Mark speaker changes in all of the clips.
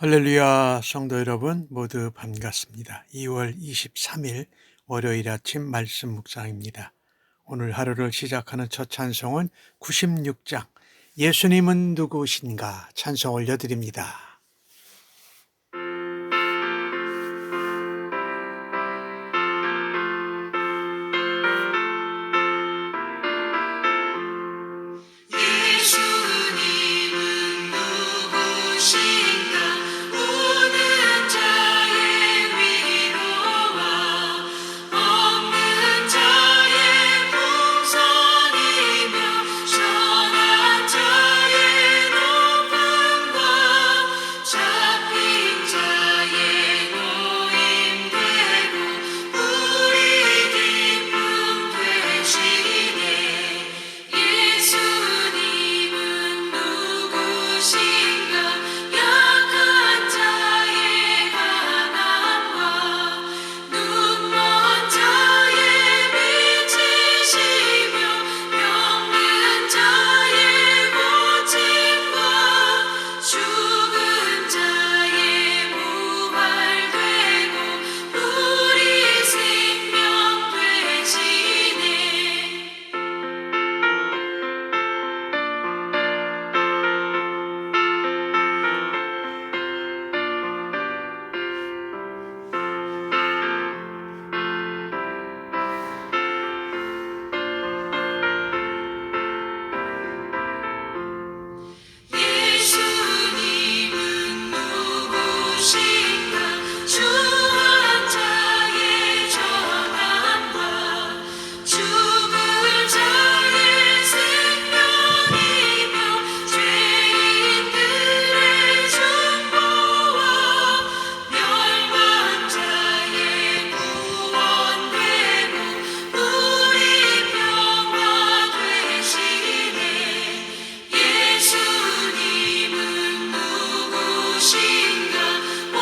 Speaker 1: 할렐루야, 성도 여러분 모두 반갑습니다. 2월 23일 월요일 아침 말씀 묵상입니다. 오늘 하루를 시작하는 첫 찬송은 96장 예수님은 누구신가 찬송 올려드립니다.
Speaker 2: 예수님은 누구신가 우는 자의 위로와 없는 자의 풍성이며 선한 자의 높음과 잡힌 자의 노임되고 우리 기쁨 되시네. 예수님은 누구신가 약한 자의 가난과 눈먼 자의 빛이시며 병든 자의 고침과 죽은 자의 부활되고 우리 생명 되시네. 예수님은 누구신가 주한 자의 전함과 죽을 자의 생명이며 죄인들의 중보와 멸망 자의 구원되고 우리 평화 되시네. 예수님은 누구신가 온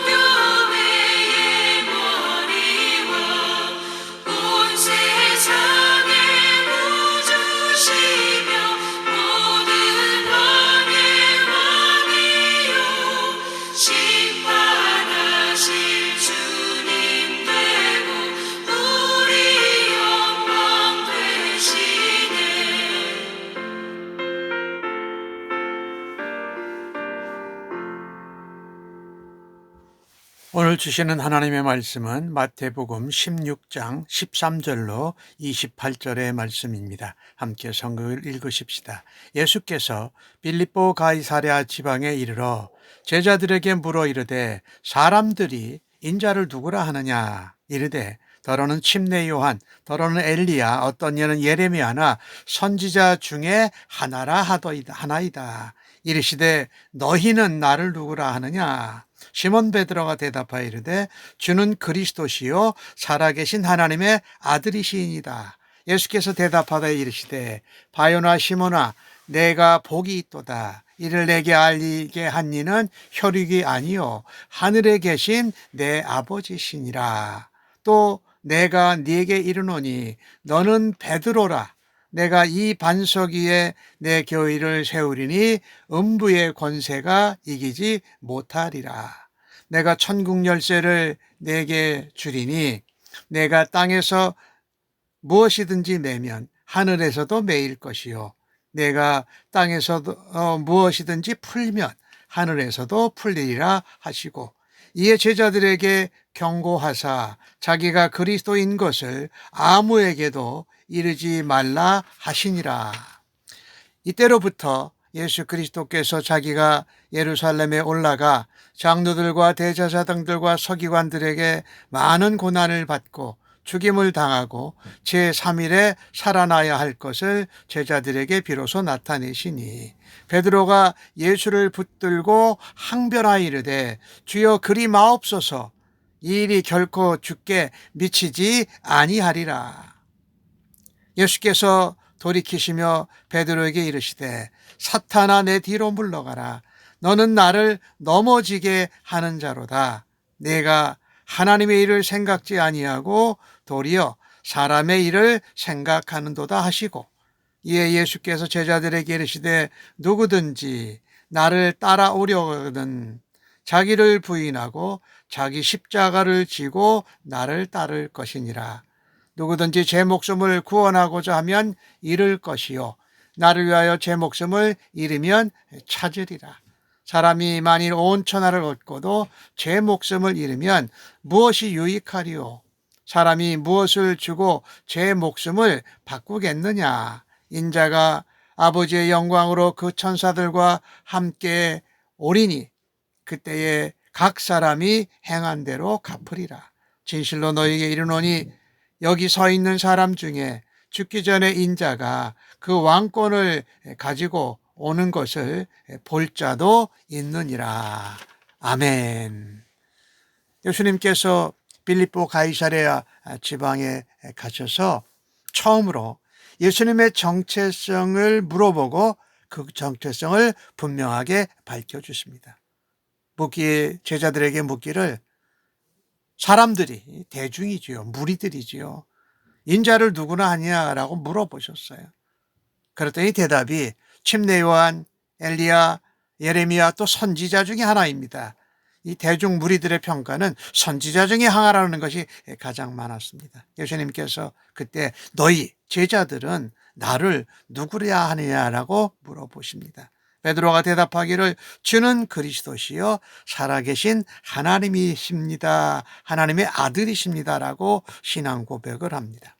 Speaker 2: 교회의 머리와 온 세상의 구주시며 모든 왕의 왕이요 심판하실 주님 되고 우리 영광 되시네.
Speaker 1: 오늘 주시는 하나님의 말씀은 마태복음 16장 13절로 28절의 말씀입니다. 함께 성경을 읽으십시다. 예수께서 빌립보 가이사랴 지방에 이르러 제자들에게 물어 이르되 사람들이 인자를 누구라 하느냐 이르되 더러는 침례 요한, 더러는 엘리야, 어떤 이는 예레미야나 선지자 중에 하나이다. 이르시되 너희는 나를 누구라 하느냐? 시몬 베드로가 대답하여 이르되 주는 그리스도시요 살아계신 하나님의 아들이시이니이다. 예수께서 대답하되 이르시되 바요나 시몬아 내가 복이 있도다. 이를 내게 알리게 한 이는 혈육이 아니요 하늘에 계신 내 아버지시니라. 또 내가 네게 이르노니 너는 베드로라. 내가 이 반석 위에 내 교회를 세우리니 음부의 권세가 이기지 못하리라. 내가 천국 열쇠를 내게 주리니 내가 땅에서 무엇이든지 매면 하늘에서도 매일 것이요 내가 땅에서도 무엇이든지 풀면 하늘에서도 풀리리라 하시고 이에 제자들에게 경고하사 자기가 그리스도인 것을 아무에게도 이르지 말라 하시니라. 이때로부터 예수 그리스도께서 자기가 예루살렘에 올라가 장로들과 대제사장들과 서기관들에게 많은 고난을 받고 죽임을 당하고 제3일에 살아나야 할 것을 제자들에게 비로소 나타내시니 베드로가 예수를 붙들고 항변하여 이르되 주여 그리 마옵소서 이 일이 결코 주께 미치지 아니하리라. 예수께서 돌이키시며 베드로에게 이르시되 사탄아 내 뒤로 물러가라. 너는 나를 넘어지게 하는 자로다. 내가 하나님의 일을 생각지 아니하고 도리어 사람의 일을 생각하는도다 하시고 이에 예수께서 제자들에게 이르시되 누구든지 나를 따라오려거든 자기를 부인하고 자기 십자가를 지고 나를 따를 것이니라. 누구든지 제 목숨을 구원하고자 하면 잃을 것이요 나를 위하여 제 목숨을 잃으면 찾으리라. 사람이 만일 온 천하를 얻고도 제 목숨을 잃으면 무엇이 유익하리요? 사람이 무엇을 주고 제 목숨을 바꾸겠느냐? 인자가 아버지의 영광으로 그 천사들과 함께 오리니 그때에 각 사람이 행한 대로 갚으리라. 진실로 너희에게 이르노니 여기 서 있는 사람 중에 죽기 전에 인자가 그 왕권을 가지고 오는 것을 볼 자도 있느니라. 아멘. 예수님께서 빌립보 가이사랴 지방에 가셔서 처음으로 예수님의 정체성을 물어보고 그 정체성을 분명하게 밝혀주십니다. 제자들에게 묻기를 사람들이 대중이지요. 무리들이지요. 인자를 누구나 하냐라고 물어보셨어요. 그랬더니 대답이 침례 요한, 엘리야, 예레미야 또 선지자 중에 하나입니다. 이 대중 무리들의 평가는 선지자 중에 하나라는 것이 가장 많았습니다. 예수님께서 그때 너희 제자들은 나를 누구랴 하느냐라고 물어보십니다. 베드로가 대답하기를 주는 그리스도시요 살아계신 하나님이십니다. 하나님의 아들이십니다라고 신앙 고백을 합니다.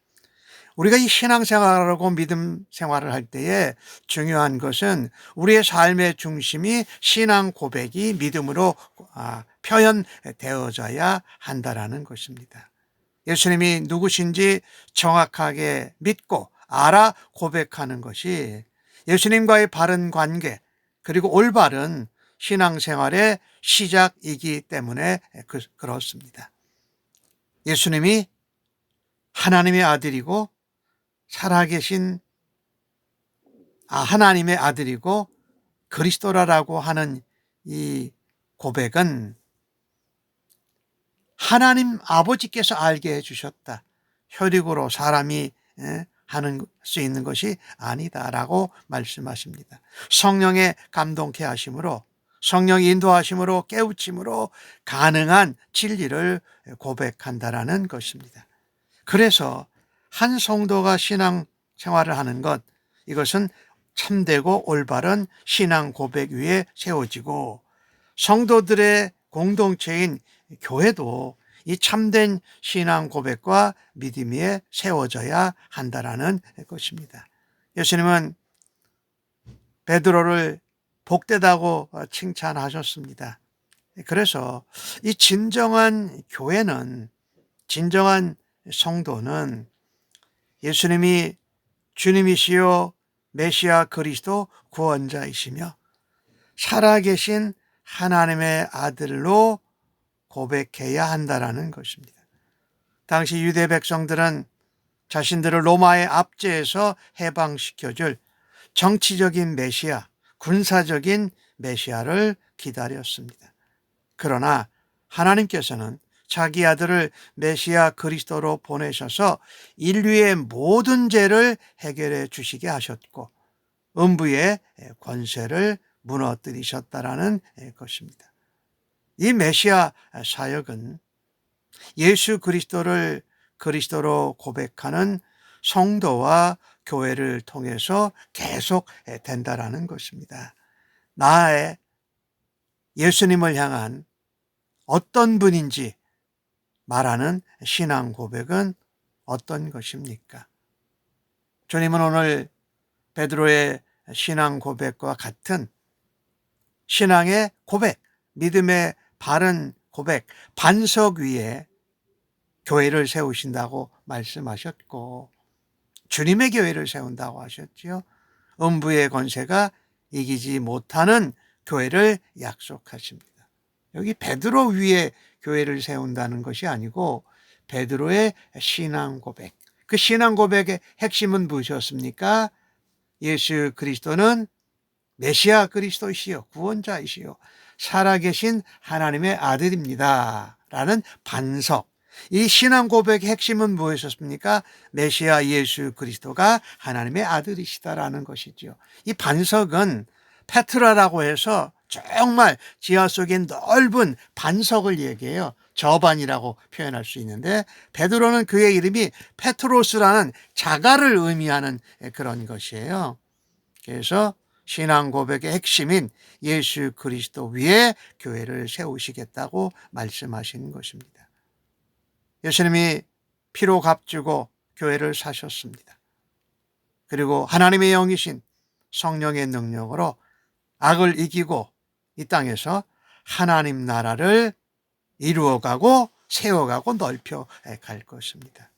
Speaker 1: 우리가 이 신앙생활하고 믿음 생활을 할 때에 중요한 것은 우리의 삶의 중심이 신앙 고백이 믿음으로 표현되어져야 한다라는 것입니다. 예수님이 누구신지 정확하게 믿고 알아 고백하는 것이 예수님과의 바른 관계 그리고 올바른 신앙생활의 시작이기 때문에 그렇습니다. 예수님이 하나님의 아들이고 살아계신 하나님의 아들이고 그리스도라고 하는 이 고백은 하나님 아버지께서 알게 해주셨다. 혈육으로 사람이 하는 수 있는 것이 아니다라고 말씀하십니다. 성령의 감동케 하심으로 성령의 인도하심으로 깨우침으로 가능한 진리를 고백한다라는 것입니다. 그래서 한 성도가 신앙 생활을 하는 것 이것은 참되고 올바른 신앙 고백 위에 세워지고 성도들의 공동체인 교회도 이 참된 신앙 고백과 믿음 위에 세워져야 한다라는 것입니다. 예수님은 베드로를 복되다고 칭찬하셨습니다. 그래서 이 진정한 교회는 진정한 성도는 예수님이 주님이시요 메시아 그리스도 구원자이시며 살아계신 하나님의 아들로 고백해야 한다라는 것입니다. 당시 유대 백성들은 자신들을 로마의 압제에서 해방시켜줄 정치적인 메시아, 군사적인 메시아를 기다렸습니다. 그러나 하나님께서는 자기 아들을 메시아 그리스도로 보내셔서 인류의 모든 죄를 해결해 주시게 하셨고 음부의 권세를 무너뜨리셨다라는 것입니다. 이 메시아 사역은 예수 그리스도를 그리스도로 고백하는 성도와 교회를 통해서 계속 된다라는 것입니다. 나의 예수님을 향한 어떤 분인지 말하는 신앙 고백은 어떤 것입니까? 주님은 오늘 베드로의 신앙 고백과 같은 신앙의 고백, 믿음의 바른 고백, 반석 위에 교회를 세우신다고 말씀하셨고 주님의 교회를 세운다고 하셨지요. 음부의 권세가 이기지 못하는 교회를 약속하십니다. 여기 베드로 위에 교회를 세운다는 것이 아니고 베드로의 신앙 고백. 그 신앙 고백의 핵심은 무엇이었습니까? 예수 그리스도는 메시아 그리스도이시요 구원자이시요 살아계신 하나님의 아들입니다. 라는 반석. 이 신앙 고백의 핵심은 무엇이었습니까? 메시아 예수 그리스도가 하나님의 아들이시다라는 것이죠. 이 반석은 페트라라고 해서 정말 지하 속에 넓은 반석을 얘기해요. 저반이라고 표현할 수 있는데, 베드로는 그의 이름이 페트로스라는 자가를 의미하는 그런 것이에요. 그래서 신앙 고백의 핵심인 예수 그리스도 위에 교회를 세우시겠다고 말씀하시는 것입니다. 예수님이 피로 값주고 교회를 사셨습니다. 그리고 하나님의 영이신 성령의 능력으로 악을 이기고 이 땅에서 하나님 나라를 이루어가고 세워가고 넓혀갈 것입니다.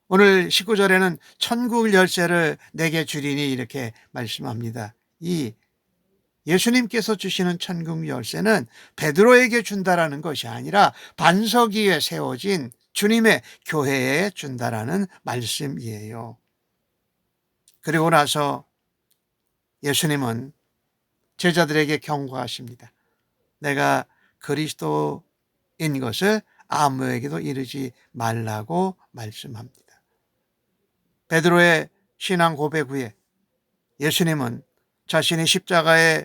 Speaker 1: 오늘 19절에는 천국 열쇠를 내게 주리니 이렇게 말씀합니다. 이 예수님께서 주시는 천국 열쇠는 베드로에게 준다라는 것이 아니라 반석 위에 세워진 주님의 교회에 준다라는 말씀이에요. 그리고 나서 예수님은 제자들에게 경고하십니다. 내가 그리스도인 것을 아무에게도 이르지 말라고 말씀합니다. 베드로의 신앙 고백 후에 예수님은 자신이 십자가에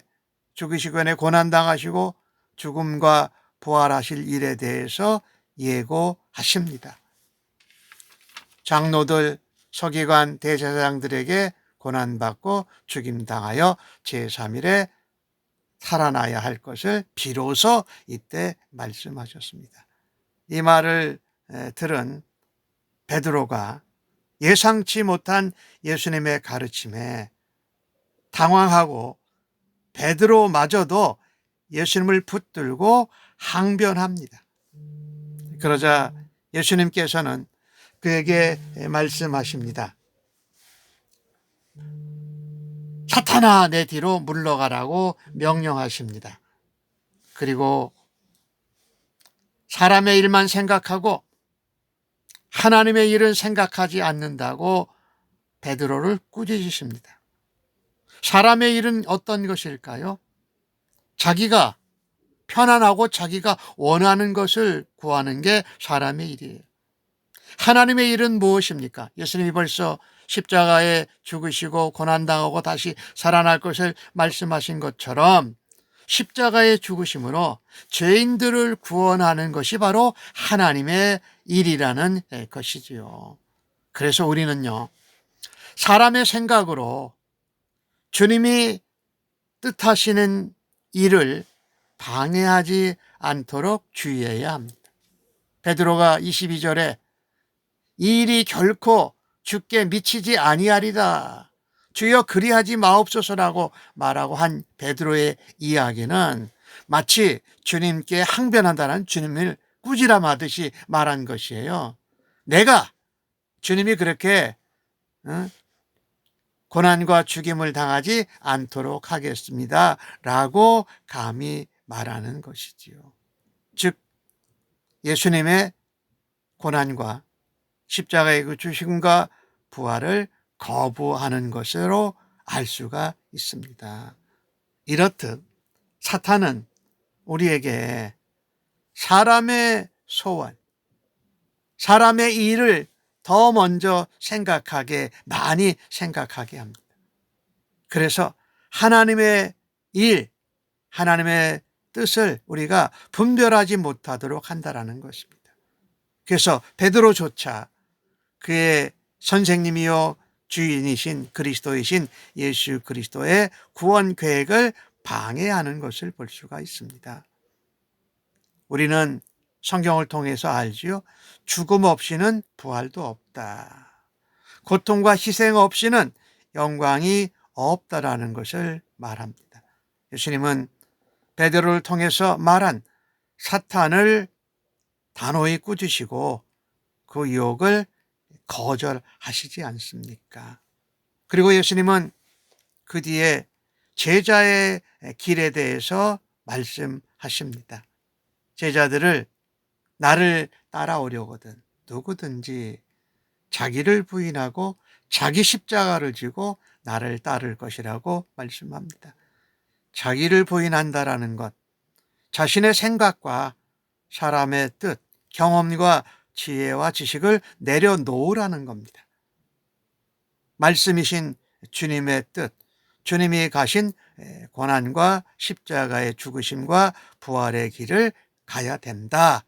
Speaker 1: 죽으시거나 고난당하시고 죽음과 부활하실 일에 대해서 예고하십니다. 장로들, 서기관, 대제사장들에게 고난받고 죽임당하여 제3일에 살아나야 할 것을 비로소 이때 말씀하셨습니다. 이 말을 들은 베드로가 예상치 못한 예수님의 가르침에 당황하고 베드로마저도 예수님을 붙들고 항변합니다. 그러자 예수님께서는 그에게 말씀하십니다. 사탄아, 내 뒤로 물러가라고 명령하십니다. 그리고 사람의 일만 생각하고 하나님의 일은 생각하지 않는다고 베드로를 꾸짖으십니다. 사람의 일은 어떤 것일까요? 자기가 편안하고 자기가 원하는 것을 구하는 게 사람의 일이에요. 하나님의 일은 무엇입니까? 예수님이 벌써 십자가에 죽으시고 고난당하고 다시 살아날 것을 말씀하신 것처럼 십자가의 죽으심으로 죄인들을 구원하는 것이 바로 하나님의 일이라는 것이지요. 그래서 우리는요, 사람의 생각으로 주님이 뜻하시는 일을 방해하지 않도록 주의해야 합니다. 베드로가 22절에 이 일이 결코 주께 미치지 아니하리라, 주여 그리하지 마옵소서라고 말하고 한 베드로의 이야기는 마치 주님께 항변한다는 주님을 꾸지람하듯이 말한 것이에요. 내가 주님이 그렇게 고난과 죽임을 당하지 않도록 하겠습니다 라고 감히 말하는 것이지요. 즉 예수님의 고난과 십자가의 그 죽음과 부활을 거부하는 것으로 알 수가 있습니다. 이렇듯 사탄은 우리에게 사람의 소원, 사람의 일을 더 먼저 많이 생각하게 합니다. 그래서 하나님의 일, 하나님의 뜻을 우리가 분별하지 못하도록 한다는 것입니다. 그래서 베드로조차 그의 선생님이요 주인이신 그리스도이신 예수 그리스도의 구원 계획을 방해하는 것을 볼 수가 있습니다. 우리는 성경을 통해서 알지요. 죽음 없이는 부활도 없다. 고통과 희생 없이는 영광이 없다라는 것을 말합니다. 예수님은 베드로를 통해서 말한 사탄을 단호히 꾸짖으시고 그 유혹을 거절하시지 않습니까? 그리고 예수님은 그 뒤에 제자의 길에 대해서 말씀하십니다. 제자들을 나를 따라오려거든 누구든지 자기를 부인하고 자기 십자가를 지고 나를 따를 것이라고 말씀합니다. 자기를 부인한다라는 것, 자신의 생각과 사람의 뜻, 경험과 지혜와 지식을 내려놓으라는 겁니다. 말씀이신 주님의 뜻, 주님이 가신 고난과 십자가의 죽으심과 부활의 길을 가야 된다.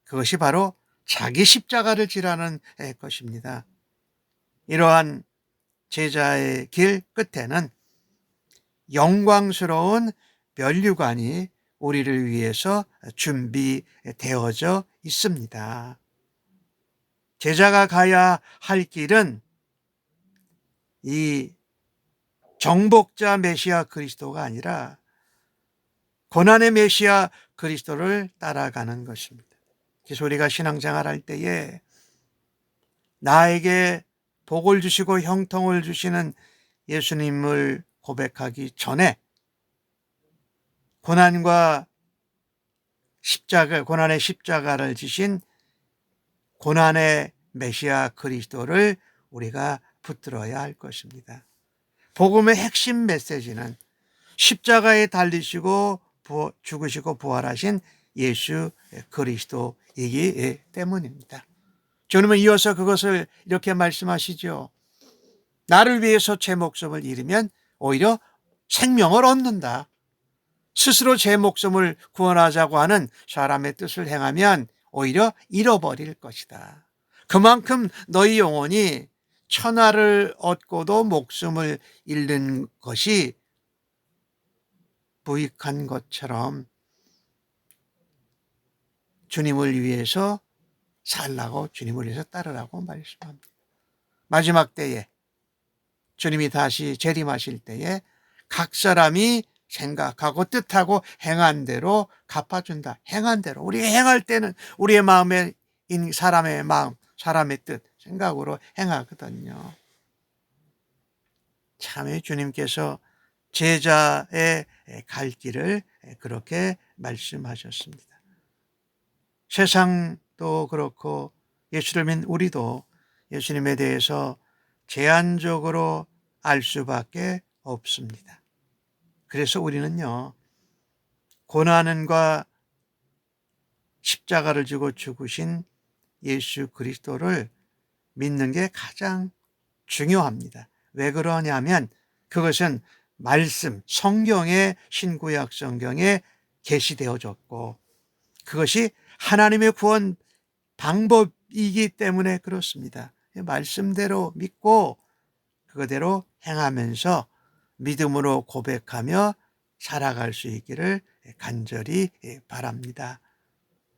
Speaker 1: 그것이 바로 자기 십자가를 지라는 것입니다. 이러한 제자의 길 끝에는 영광스러운 면류관이 우리를 위해서 준비되어져 있습니다. 제자가 가야 할 길은 이 정복자 메시아 그리스도가 아니라 고난의 메시아 그리스도를 따라가는 것입니다. 그래서 우리가 신앙생활 할 때에 나에게 복을 주시고 형통을 주시는 예수님을 고백하기 전에 고난과 십자가, 고난의 십자가를 지신 고난의 메시아 그리스도를 우리가 붙들어야 할 것입니다. 복음의 핵심 메시지는 십자가에 달리시고 죽으시고 부활하신 예수 그리스도이기 때문입니다. 주님은 이어서 그것을 이렇게 말씀하시죠. 나를 위해서 제 목숨을 잃으면 오히려 생명을 얻는다. 스스로 제 목숨을 구원하자고 하는 사람의 뜻을 행하면 오히려 잃어버릴 것이다. 그만큼 너희 영혼이 천하를 얻고도 목숨을 잃는 것이 부익한 것처럼 주님을 위해서 살라고, 주님을 위해서 따르라고 말씀합니다. 마지막 때에 주님이 다시 재림하실 때에 각 사람이 생각하고 뜻하고 행한 대로 갚아준다. 행한 대로. 우리가 행할 때는 우리의 마음에 사람의 마음, 사람의 뜻, 생각으로 행하거든요. 참 주님께서 제자의 갈 길을 그렇게 말씀하셨습니다. 세상도 그렇고 예수를 믿는 우리도 예수님에 대해서 제한적으로 알 수밖에 없습니다. 그래서 우리는요, 고난과 십자가를 지고 죽으신 예수 그리스도를 믿는 게 가장 중요합니다. 왜 그러냐면 그것은 말씀, 성경의 신구약 성경에 계시되어졌고 그것이 하나님의 구원 방법이기 때문에 그렇습니다. 말씀대로 믿고 그거대로 행하면서 믿음으로 고백하며 살아갈 수 있기를 간절히 바랍니다.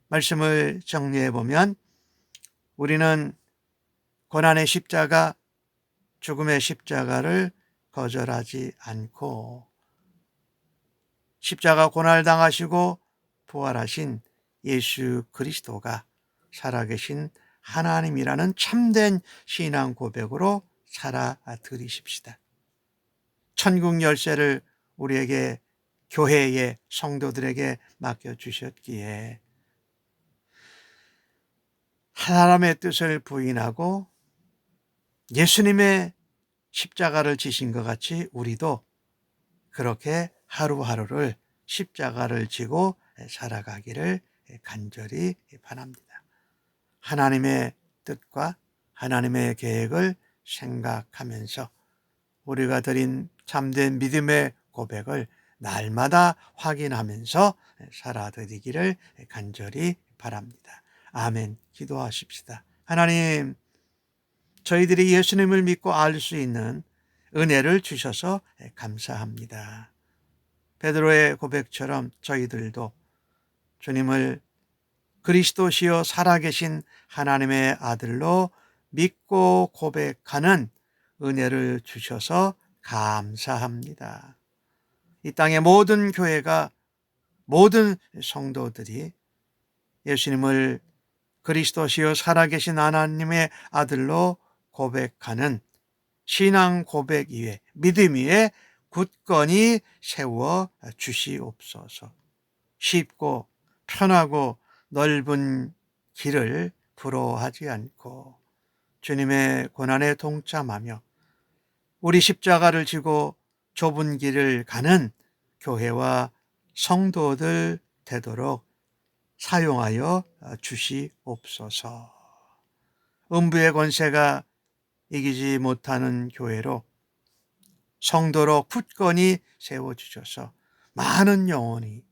Speaker 1: 말씀을 정리해 보면 우리는 고난의 십자가, 죽음의 십자가를 거절하지 않고 십자가 고난을 당하시고 부활하신 예수 그리스도가 살아계신 하나님이라는 참된 신앙 고백으로 살아드리십시다. 천국 열쇠를 우리에게 교회의 성도들에게 맡겨주셨기에 하나님의 뜻을 부인하고 예수님의 십자가를 지신 것 같이 우리도 그렇게 하루하루를 십자가를 지고 살아가기를 간절히 바랍니다. 하나님의 뜻과 하나님의 계획을 생각하면서 우리가 드린 참된 믿음의 고백을 날마다 확인하면서 살아드리기를 간절히 바랍니다. 아멘. 기도하십시다. 하나님, 저희들이 예수님을 믿고 알 수 있는 은혜를 주셔서 감사합니다. 베드로의 고백처럼 저희들도 주님을 그리스도시요 살아계신 하나님의 아들로 믿고 고백하는 은혜를 주셔서 감사합니다. 이 땅의 모든 교회가, 모든 성도들이 예수님을 그리스도시요 살아계신 하나님의 아들로 고백하는 신앙 고백 위에, 믿음 위에 굳건히 세워 주시옵소서. 쉽고 편하고 넓은 길을 부러워하지 않고 주님의 고난에 동참하며 우리 십자가를 지고 좁은 길을 가는 교회와 성도들 되도록 사용하여 주시옵소서. 음부의 권세가 이기지 못하는 교회로, 성도로 굳건히 세워주셔서 많은 영혼이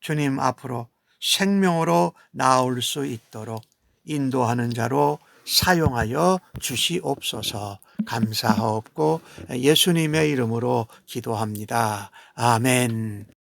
Speaker 1: 주님 앞으로 생명으로 나올 수 있도록 인도하는 자로 사용하여 주시옵소서. 감사하옵고 예수님의 이름으로 기도합니다. 아멘.